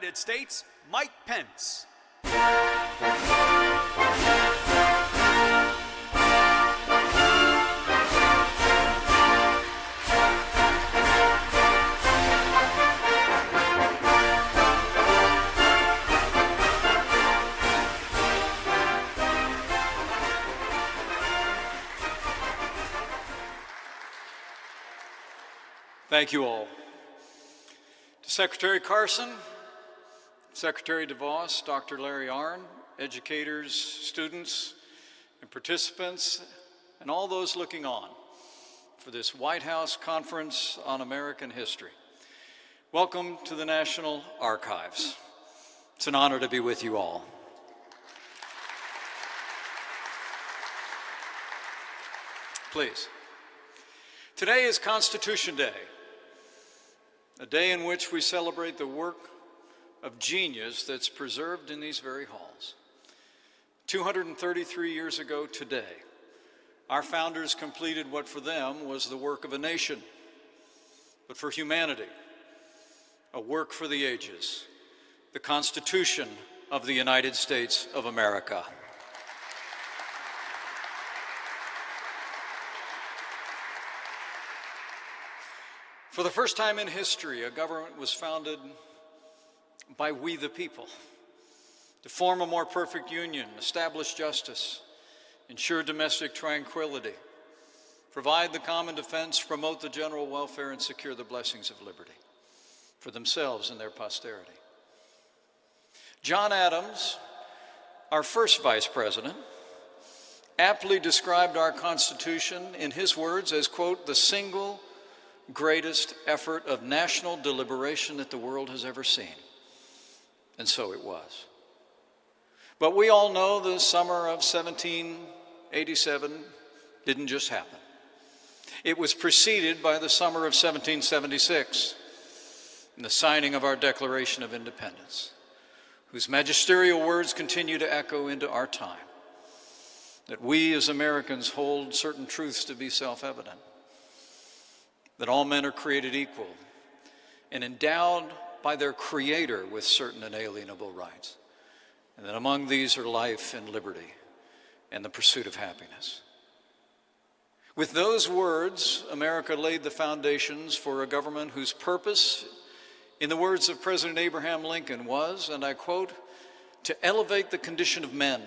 United States, Mike Pence. Thank you all. To Secretary Carson, Secretary DeVos, Dr. Larry Arnn, educators, students, and participants, and all those looking on for this White House Conference on American History. Welcome to the National Archives. It's an honor to be with you all. Please. Today is Constitution Day, a day in which we celebrate the work of genius that's preserved in these very halls. 233 years ago today, our founders completed what for them was the work of a nation, but for humanity, a work for the ages, the Constitution of the United States of America. For the first time in history, a government was founded by we the people to form a more perfect union, establish justice, ensure domestic tranquility, provide the common defense, promote the general welfare, and secure the blessings of liberty for themselves and their posterity. John Adams, our first vice president, aptly described our Constitution in his words as, quote, the single greatest effort of national deliberation that the world has ever seen. And so it was. But we all know the summer of 1787 didn't just happen. It was preceded by the summer of 1776 and the signing of our Declaration of Independence, whose magisterial words continue to echo into our time, that we as Americans hold certain truths to be self-evident, that all men are created equal and endowed by their Creator with certain inalienable rights, and that among these are life and liberty and the pursuit of happiness. With those words, America laid the foundations for a government whose purpose, in the words of President Abraham Lincoln, was, and I quote, to elevate the condition of men,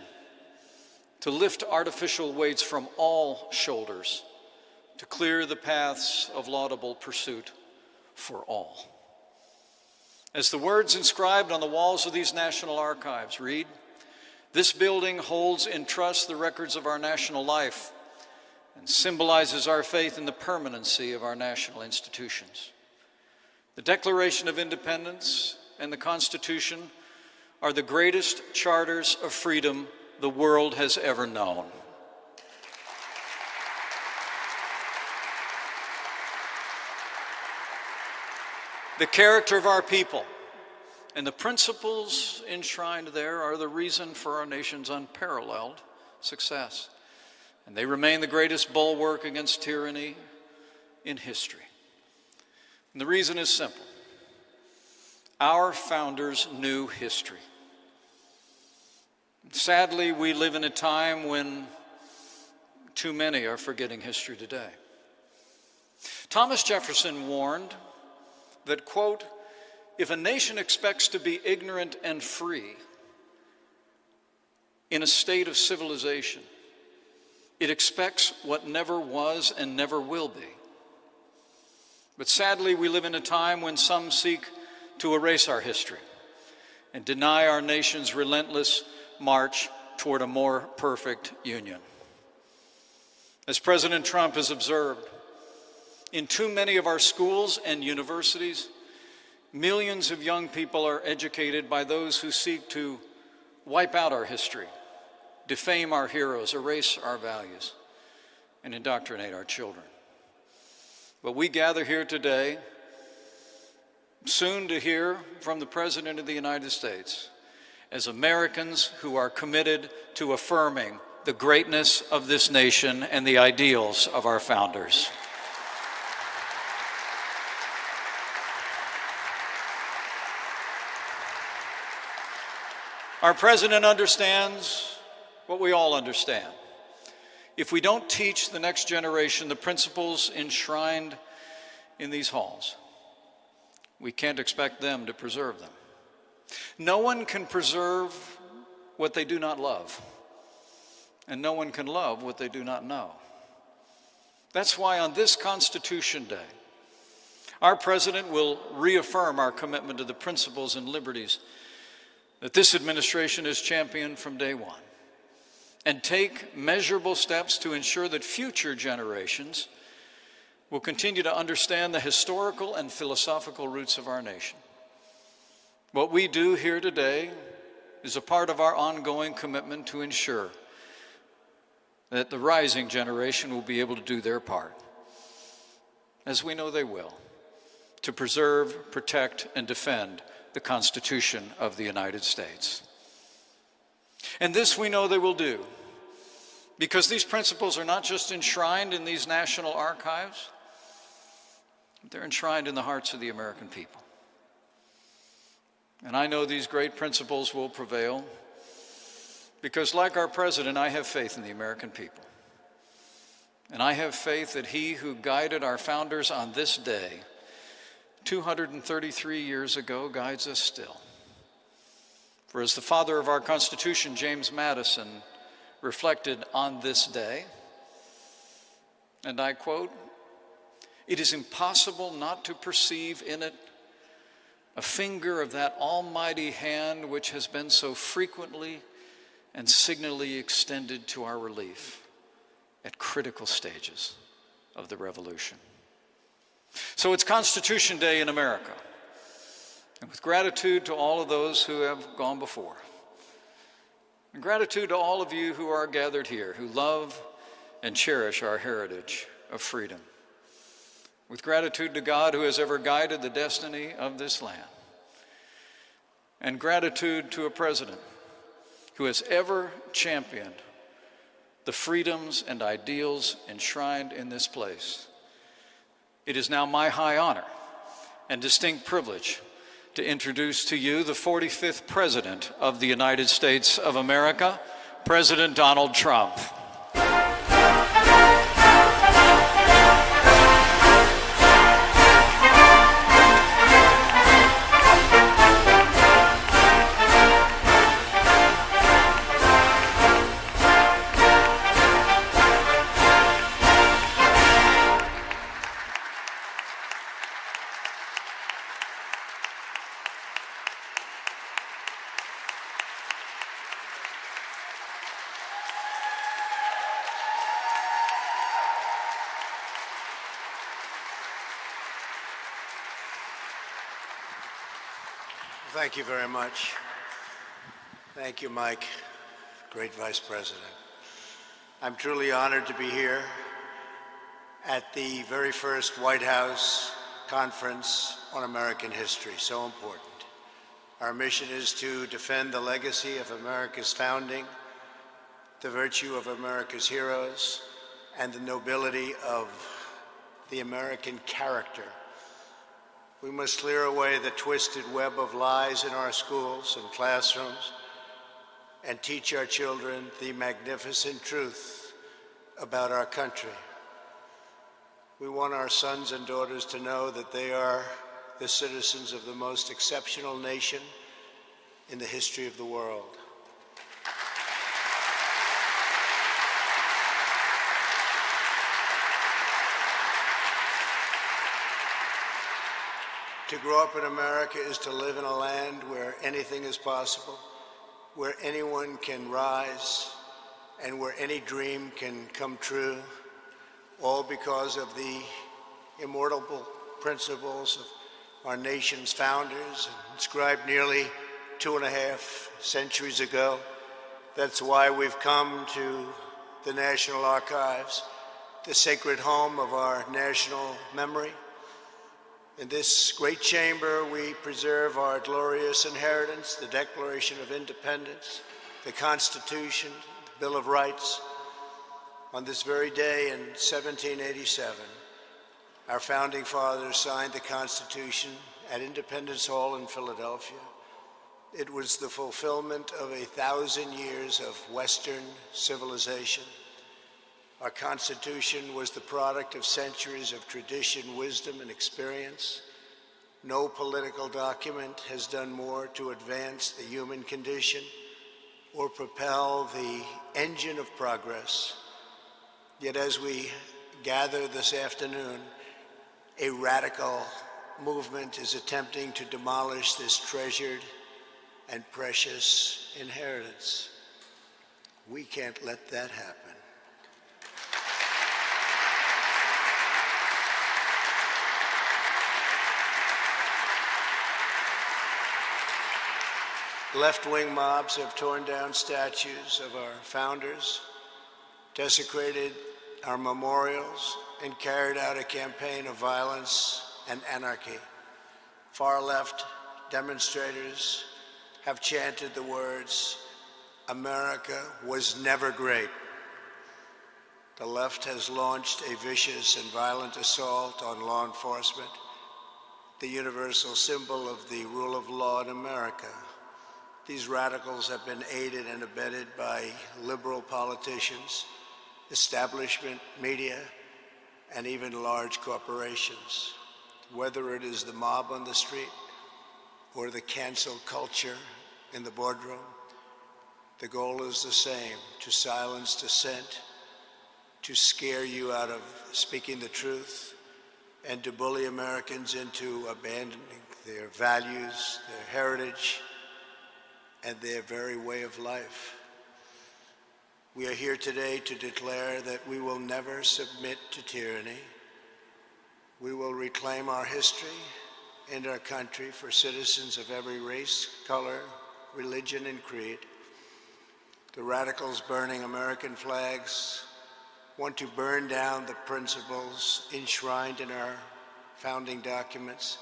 to lift artificial weights from all shoulders, to clear the paths of laudable pursuit for all. As the words inscribed on the walls of these national archives read, this building holds in trust the records of our national life and symbolizes our faith in the permanency of our national institutions. The Declaration of Independence and the Constitution are the greatest charters of freedom the world has ever known. The character of our people and the principles enshrined there are the reason for our nation's unparalleled success. And they remain the greatest bulwark against tyranny in history. And the reason is simple. Our founders knew history. Sadly, we live in a time when too many are forgetting history today. Thomas Jefferson warned that, quote, if a nation expects to be ignorant and free in a state of civilization, it expects what never was and never will be. But sadly, we live in a time when some seek to erase our history and deny our nation's relentless march toward a more perfect union. As President Trump has observed, in too many of our schools and universities, millions of young people are educated by those who seek to wipe out our history, defame our heroes, erase our values, and indoctrinate our children. But we gather here today, soon to hear from the President of the United States, as Americans who are committed to affirming the greatness of this nation and the ideals of our founders. Our president understands what we all understand. If we don't teach the next generation the principles enshrined in these halls, we can't expect them to preserve them. No one can preserve what they do not love, and no one can love what they do not know. That's why on this Constitution Day, our president will reaffirm our commitment to the principles and liberties that this administration has championed from day one, and take measurable steps to ensure that future generations will continue to understand the historical and philosophical roots of our nation. What we do here today is a part of our ongoing commitment to ensure that the rising generation will be able to do their part, as we know they will, to preserve, protect, and defend the Constitution of the United States. And this we know they will do, because these principles are not just enshrined in these national archives, they're enshrined in the hearts of the American people. And I know these great principles will prevail because, like our president, I have faith in the American people. And I have faith that he who guided our founders on this day 233 years ago guides us still. For as the father of our Constitution, James Madison, reflected on this day, and I quote, "It is impossible not to perceive in it a finger of that almighty hand which has been so frequently and signally extended to our relief at critical stages of the revolution." So it's Constitution Day in America. And with gratitude to all of those who have gone before, and gratitude to all of you who are gathered here, who love and cherish our heritage of freedom, with gratitude to God who has ever guided the destiny of this land, and gratitude to a president who has ever championed the freedoms and ideals enshrined in this place, it is now my high honor and distinct privilege to introduce to you the 45th President of the United States of America, President Donald Trump. Thank you very much. Thank you, Mike, great Vice President. I'm truly honored to be here at the very first White House Conference on American History, so important. Our mission is to defend the legacy of America's founding, the virtue of America's heroes, and the nobility of the American character. We must clear away the twisted web of lies in our schools and classrooms and teach our children the magnificent truth about our country. We want our sons and daughters to know that they are the citizens of the most exceptional nation in the history of the world. To grow up in America is to live in a land where anything is possible, where anyone can rise, and where any dream can come true, all because of the immortal principles of our nation's founders, inscribed nearly 2.5 centuries ago. That's why we've come to the National Archives, the sacred home of our national memory. In this great chamber, we preserve our glorious inheritance, the Declaration of Independence, the Constitution, the Bill of Rights. On this very day in 1787, our founding fathers signed the Constitution at Independence Hall in Philadelphia. It was the fulfillment of 1,000 years of Western civilization. Our Constitution was the product of centuries of tradition, wisdom, and experience. No political document has done more to advance the human condition or propel the engine of progress. Yet as we gather this afternoon, a radical movement is attempting to demolish this treasured and precious inheritance. We can't let that happen. Left-wing mobs have torn down statues of our founders, desecrated our memorials, and carried out a campaign of violence and anarchy. Far-left demonstrators have chanted the words, "America was never great." The left has launched a vicious and violent assault on law enforcement, the universal symbol of the rule of law in America. These radicals have been aided and abetted by liberal politicians, establishment media, and even large corporations. Whether it is the mob on the street or the cancel culture in the boardroom, the goal is the same: to silence dissent, to scare you out of speaking the truth, and to bully Americans into abandoning their values, their heritage, and their very way of life. We are here today to declare that we will never submit to tyranny. We will reclaim our history and our country for citizens of every race, color, religion, and creed. The radicals burning American flags want to burn down the principles enshrined in our founding documents,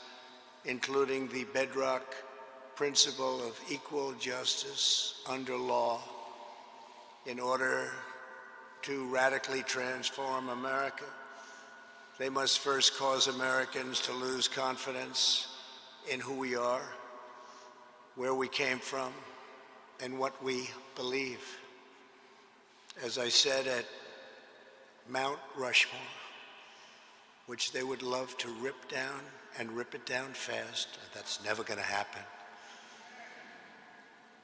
including the bedrock principle of equal justice under law. In order to radically transform America, they must first cause Americans to lose confidence in who we are, where we came from, and what we believe. As I said at Mount Rushmore, which they would love to rip down and rip it down fast, that's never going to happen.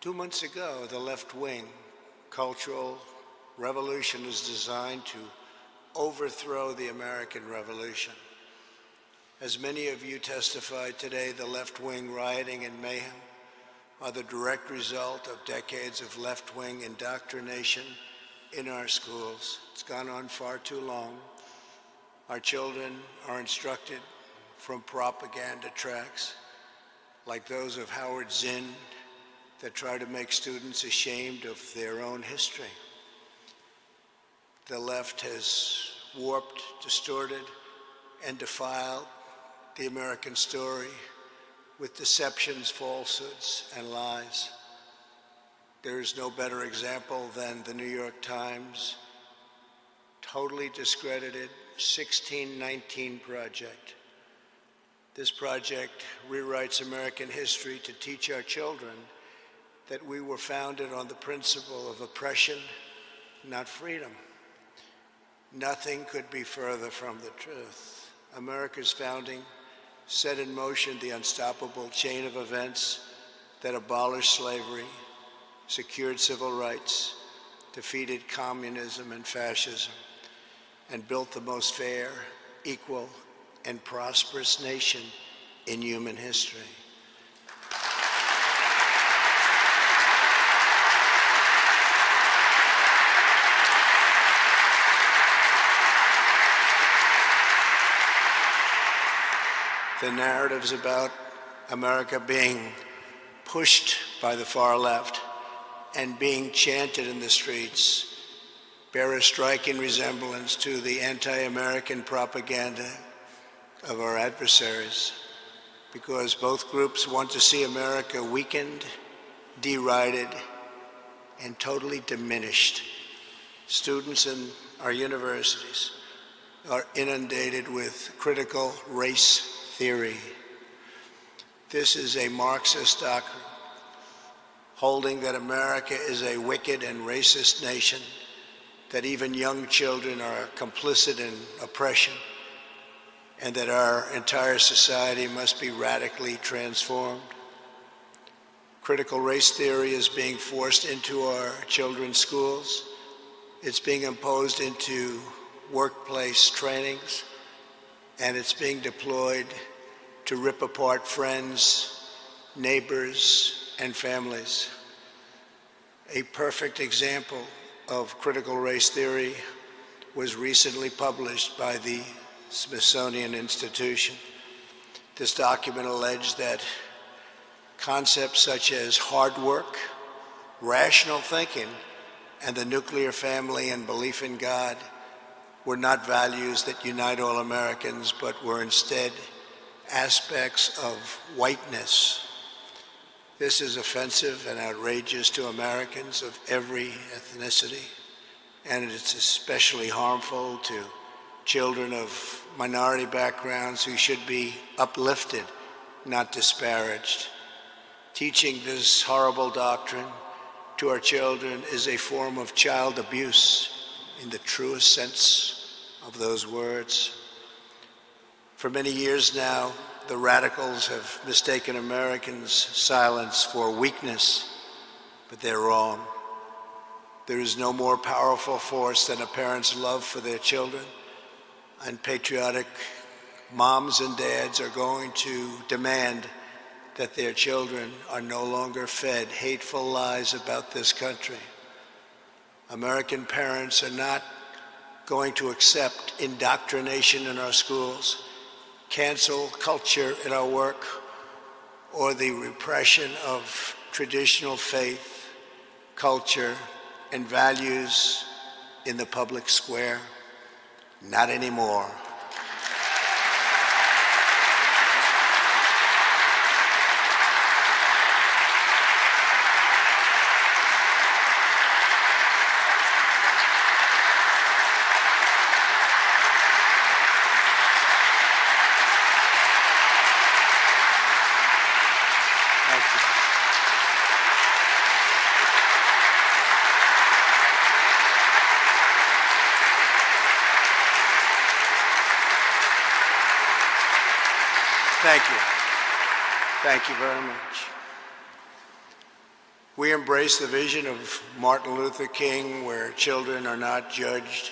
2 months ago, the left-wing cultural revolution was designed to overthrow the American Revolution. As many of you testified today, the left-wing rioting and mayhem are the direct result of decades of left-wing indoctrination in our schools. It's gone on far too long. Our children are instructed from propaganda tracks like those of Howard Zinn that try to make students ashamed of their own history. The left has warped, distorted, and defiled the American story with deceptions, falsehoods, and lies. There is no better example than the New York Times totally discredited 1619 Project. This project rewrites American history to teach our children that we were founded on the principle of oppression, not freedom. Nothing could be further from the truth. America's founding set in motion the unstoppable chain of events that abolished slavery, secured civil rights, defeated communism and fascism, and built the most fair, equal, and prosperous nation in human history. The narratives about America being pushed by the far left and being chanted in the streets bear a striking resemblance to the anti-American propaganda of our adversaries, because both groups want to see America weakened, derided, and totally diminished. Students in our universities are inundated with critical race theory. This is a Marxist doctrine holding that America is a wicked and racist nation, that even young children are complicit in oppression, and that our entire society must be radically transformed. Critical race theory is being forced into our children's schools. It's being imposed into workplace trainings, and it's being deployed to rip apart friends, neighbors, and families. A perfect example of critical race theory was recently published by the Smithsonian Institution. This document alleged that concepts such as hard work, rational thinking, and the nuclear family and belief in God were not values that unite all Americans, but were instead aspects of whiteness. This is offensive and outrageous to Americans of every ethnicity, and it's especially harmful to children of minority backgrounds who should be uplifted, not disparaged. Teaching this horrible doctrine to our children is a form of child abuse in the truest sense of those words. For many years now, the radicals have mistaken Americans' silence for weakness, but they're wrong. There is no more powerful force than a parent's love for their children, and patriotic moms and dads are going to demand that their children are no longer fed hateful lies about this country. American parents are not going to accept indoctrination in our schools, cancel culture in our work, or the repression of traditional faith, culture, and values in the public square. Not anymore. Thank you. Thank you very much. We embrace the vision of Martin Luther King, where children are not judged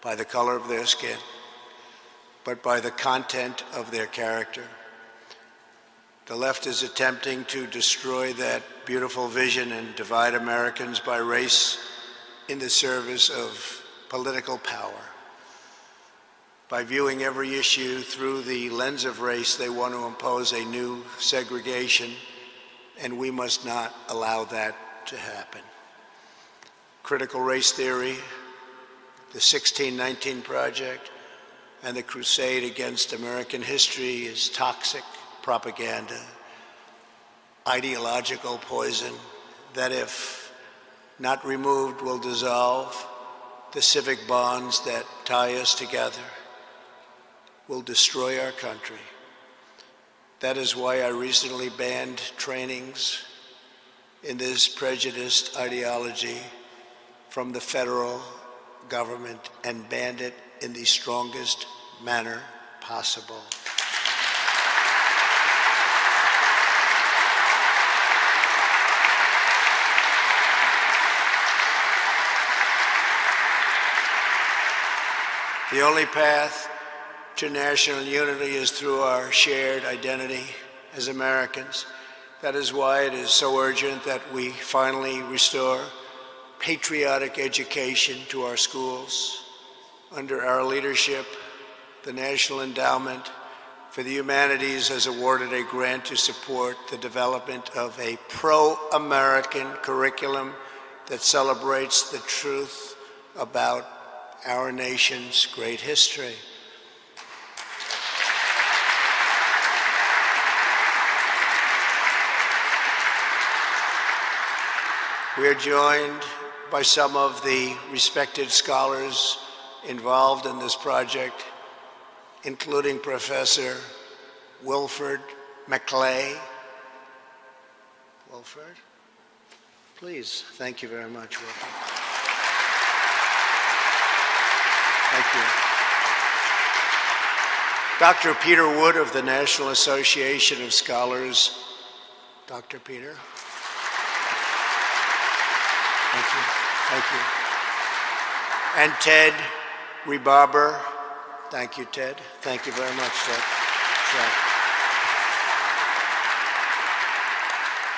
by the color of their skin, but by the content of their character. The left is attempting to destroy that beautiful vision and divide Americans by race in the service of political power. By viewing every issue through the lens of race, they want to impose a new segregation, and we must not allow that to happen. Critical race theory, the 1619 Project, and the crusade against American history is toxic propaganda, ideological poison that, if not removed, will dissolve the civic bonds that tie us together, will destroy our country. That is why I recently banned trainings in this prejudiced ideology from the federal government and banned it in the strongest manner possible. The only path to national unity is through our shared identity as Americans. That is why it is so urgent that we finally restore patriotic education to our schools. Under our leadership, the National Endowment for the Humanities has awarded a grant to support the development of a pro-American curriculum that celebrates the truth about our nation's great history. We are joined by some of the respected scholars involved in this project, including Professor Wilfred McClay. Wilfred? Please, thank you very much. Welcome. Thank you. Dr. Peter Wood of the National Association of Scholars. Dr. Peter. Thank you. Thank you. And Ted Rebarber. Thank you, Ted. Thank you very much, Ted.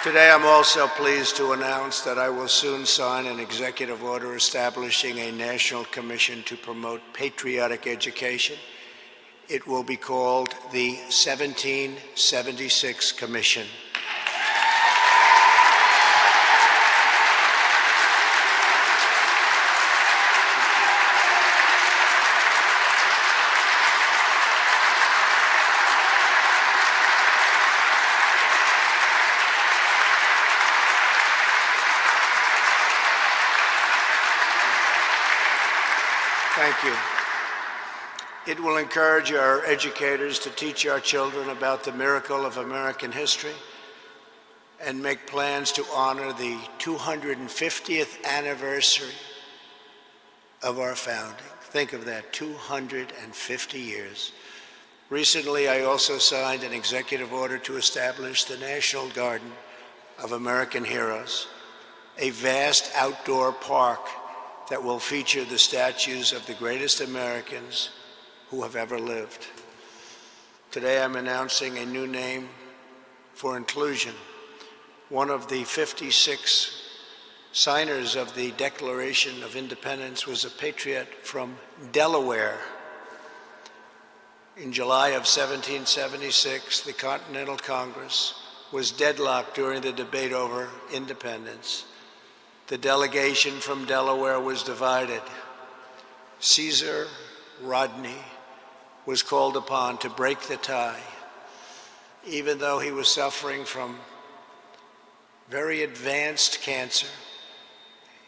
Today, I'm also pleased to announce that I will soon sign an executive order establishing a national commission to promote patriotic education. It will be called the 1776 Commission. Thank you. It will encourage our educators to teach our children about the miracle of American history and make plans to honor the 250th anniversary of our founding. Think of that, 250 years. Recently, I also signed an executive order to establish the National Garden of American Heroes, a vast outdoor park that will feature the statues of the greatest Americans who have ever lived. Today I'm announcing a new name for inclusion. One of the 56 signers of the Declaration of Independence was a patriot from Delaware. In July of 1776, the Continental Congress was deadlocked during the debate over independence. The delegation from Delaware was divided. Caesar Rodney was called upon to break the tie. Even though he was suffering from very advanced cancer,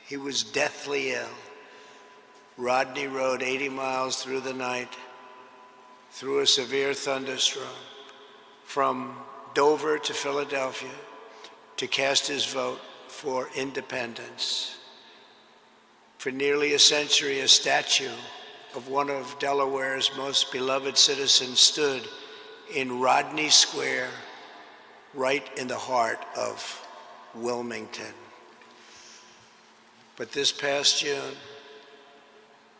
he was deathly ill. Rodney rode 80 miles through the night, through a severe thunderstorm, from Dover to Philadelphia to cast his vote for independence. For nearly a century, a statue of one of Delaware's most beloved citizens stood in Rodney Square, right in the heart of Wilmington. But this past June,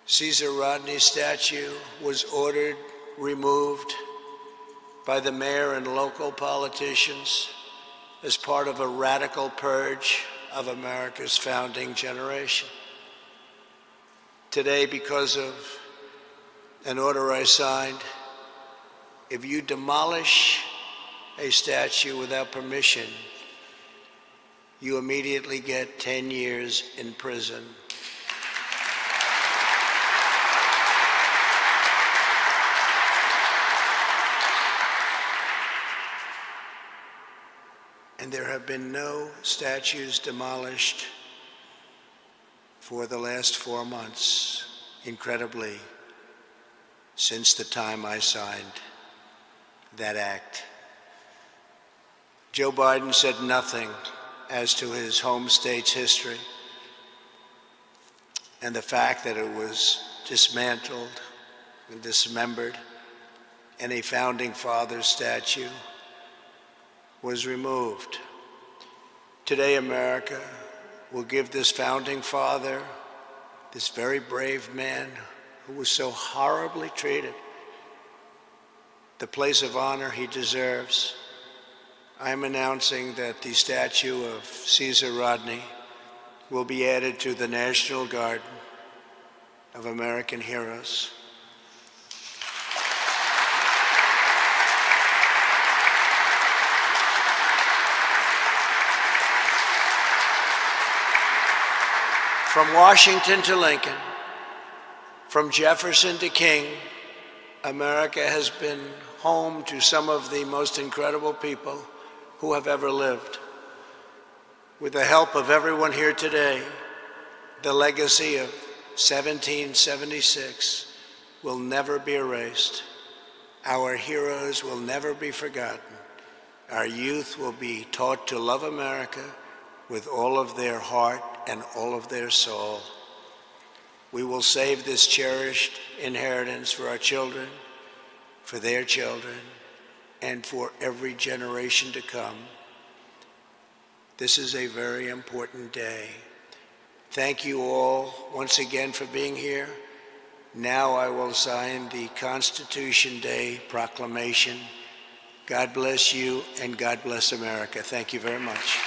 Caesar Rodney's statue was ordered removed by the mayor and local politicians as part of a radical purge of America's founding generation. Today, because of an order I signed, if you demolish a statue without permission, you immediately get 10 years in prison. And there have been no statues demolished for the last 4 months, incredibly, since the time I signed that act. Joe Biden said nothing as to his home state's history and the fact that it was dismantled and dismembered and a founding father statue was removed. Today, America will give this founding father, this very brave man who was so horribly treated, the place of honor he deserves. I'm announcing that the statue of Caesar Rodney will be added to the National Garden of American Heroes. From Washington to Lincoln, from Jefferson to King, America has been home to some of the most incredible people who have ever lived. With the help of everyone here today, the legacy of 1776 will never be erased. Our heroes will never be forgotten. Our youth will be taught to love America with all of their heart and all of their soul. We will save this cherished inheritance for our children, for their children, and for every generation to come. This is a very important day. Thank you all once again for being here. Now I will sign the Constitution Day proclamation. God bless you and God bless America. Thank you very much.